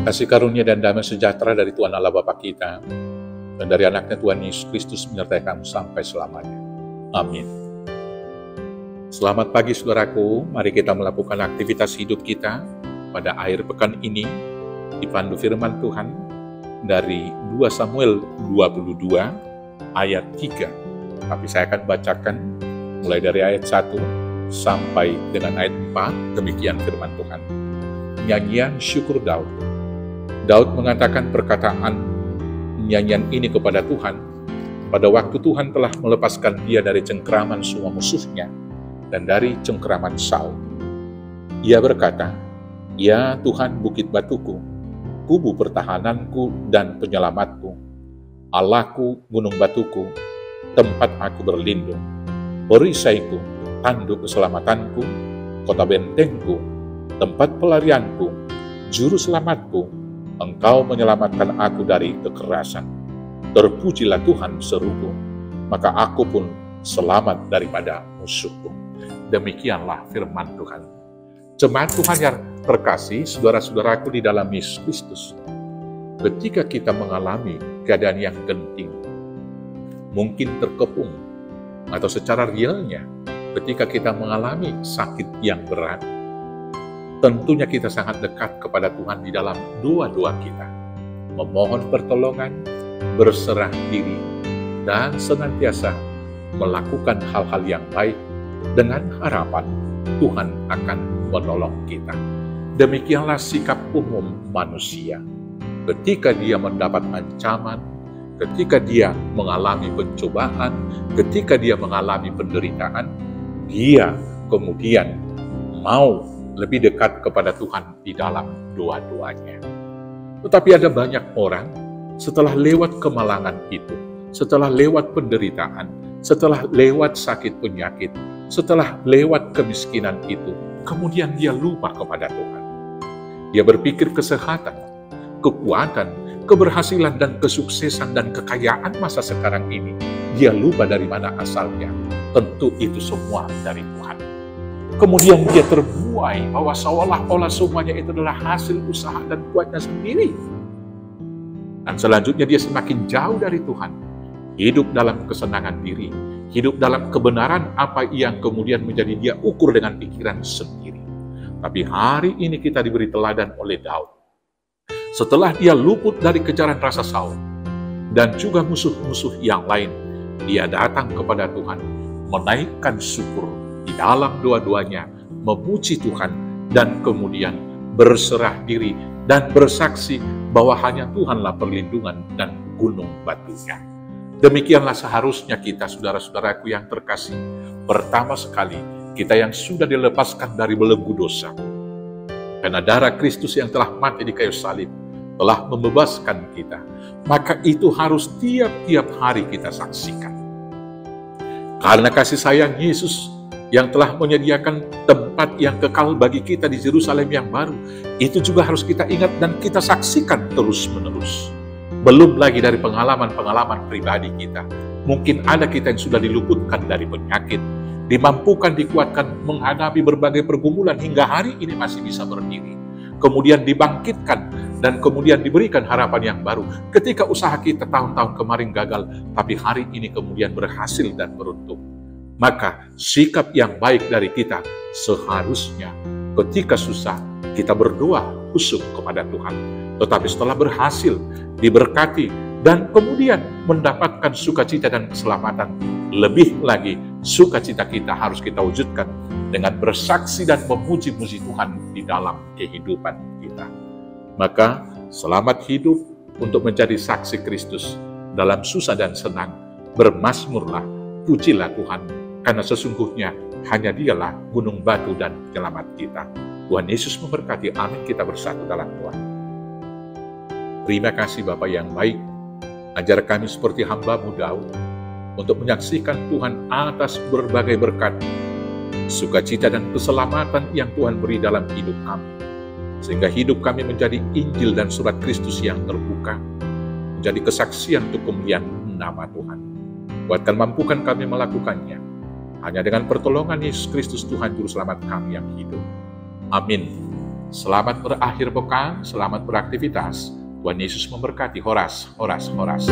Kasih karunia dan damai sejahtera dari Tuhan Allah Bapa kita dan dari anaknya Tuhan Yesus Kristus menyertai kamu sampai selamanya. Amin. Selamat pagi saudaraku, mari kita melakukan aktivitas hidup kita pada akhir pekan ini dipandu firman Tuhan dari 2 Samuel 22 ayat 3. Tapi saya akan bacakan mulai dari ayat 1 sampai dengan ayat 4, demikian firman Tuhan. Nyanyian syukur Daud. Daud mengatakan perkataan nyanyian ini kepada Tuhan pada waktu Tuhan telah melepaskan dia dari cengkraman semua musuhnya dan dari cengkraman Saul. Ia berkata, "Ya Tuhan bukit batuku, kubu pertahananku dan penyelamatku, Allahku gunung batuku, tempat aku berlindung, perisaiku, tanduk keselamatanku, kota bentengku, tempat pelarianku, juru selamatku, Engkau menyelamatkan aku dari kekerasan. Terpujilah Tuhan seruku, maka aku pun selamat daripada musuhku." Demikianlah firman Tuhan. Jemaat Tuhan yang terkasih, saudara-saudaraku di dalam Yesus Kristus, ketika kita mengalami keadaan yang genting, mungkin terkepung, atau secara realnya, ketika kita mengalami sakit yang berat, tentunya kita sangat dekat kepada Tuhan di dalam doa-doa kita, memohon pertolongan, berserah diri, dan senantiasa melakukan hal-hal yang baik dengan harapan Tuhan akan menolong kita. Demikianlah sikap umum manusia. Ketika dia mendapat ancaman, ketika dia mengalami pencobaan, ketika dia mengalami penderitaan, dia kemudian mau lebih dekat kepada Tuhan di dalam doa-doanya. Tetapi ada banyak orang setelah lewat kemalangan itu, setelah lewat penderitaan, setelah lewat sakit penyakit, setelah lewat kemiskinan itu, kemudian dia lupa kepada Tuhan. Dia berpikir kesehatan, kekuatan, keberhasilan dan kesuksesan dan kekayaan masa sekarang ini, dia lupa dari mana asalnya. Tentu itu semua dari Tuhan. Kemudian dia terbuai bahwa seolah-olah semuanya itu adalah hasil usaha dan kuatnya sendiri. Dan selanjutnya dia semakin jauh dari Tuhan. Hidup dalam kesenangan diri. Hidup dalam kebenaran apa yang kemudian menjadi dia ukur dengan pikiran sendiri. Tapi hari ini kita diberi teladan oleh Daud. Setelah dia luput dari kejaran rasa Saul dan juga musuh-musuh yang lain, dia datang kepada Tuhan, menaikkan syukur di dalam doa-doanya, memuji Tuhan, dan kemudian berserah diri dan bersaksi bahwa hanya Tuhanlah perlindungan dan gunung batunya. Demikianlah seharusnya kita, saudara-saudaraku yang terkasih. Pertama sekali, kita yang sudah dilepaskan dari belenggu dosa. Karena darah Kristus yang telah mati di kayu salib telah membebaskan kita. Maka itu harus tiap-tiap hari kita saksikan. Karena kasih sayang Yesus yang telah menyediakan tempat yang kekal bagi kita di Yerusalem yang baru, itu juga harus kita ingat dan kita saksikan terus-menerus. Belum lagi dari pengalaman-pengalaman pribadi kita. Mungkin ada kita yang sudah diluputkan dari penyakit, dimampukan, dikuatkan menghadapi berbagai pergumulan hingga hari ini masih bisa berdiri. Kemudian dibangkitkan dan kemudian diberikan harapan yang baru. Ketika usaha kita tahun-tahun kemarin gagal, tapi hari ini kemudian berhasil dan beruntung. Maka sikap yang baik dari kita seharusnya ketika susah kita berdoa khusyuk kepada Tuhan. Tetapi setelah berhasil, diberkati, dan kemudian mendapatkan sukacita dan keselamatan, lebih lagi sukacita kita harus kita wujudkan dengan bersaksi dan memuji-muji Tuhan di dalam kehidupan kita. Maka selamat hidup untuk menjadi saksi Kristus dalam susah dan senang. Bermazmurlah, pujilah Tuhan, karena sesungguhnya hanya Dialah gunung batu dan penyelamat kita. Tuhan Yesus memberkati. Amin. Kita bersatu dalam doa. Terima kasih Bapa yang baik. Ajar kami seperti hamba-Mu Daud untuk menyaksikan Tuhan atas berbagai berkat, sukacita dan keselamatan yang Tuhan beri dalam hidup kami. Sehingga hidup kami menjadi Injil dan surat Kristus yang terbuka, menjadi kesaksian untuk kemuliaan nama Tuhan. Kuatkan, mampukan kami melakukannya. Hanya dengan pertolongan Yesus Kristus Tuhan Juru Selamat kami yang hidup. Amin. Selamat berakhir pekan, selamat beraktivitas. Tuhan Yesus memberkati. Horas, horas, horas.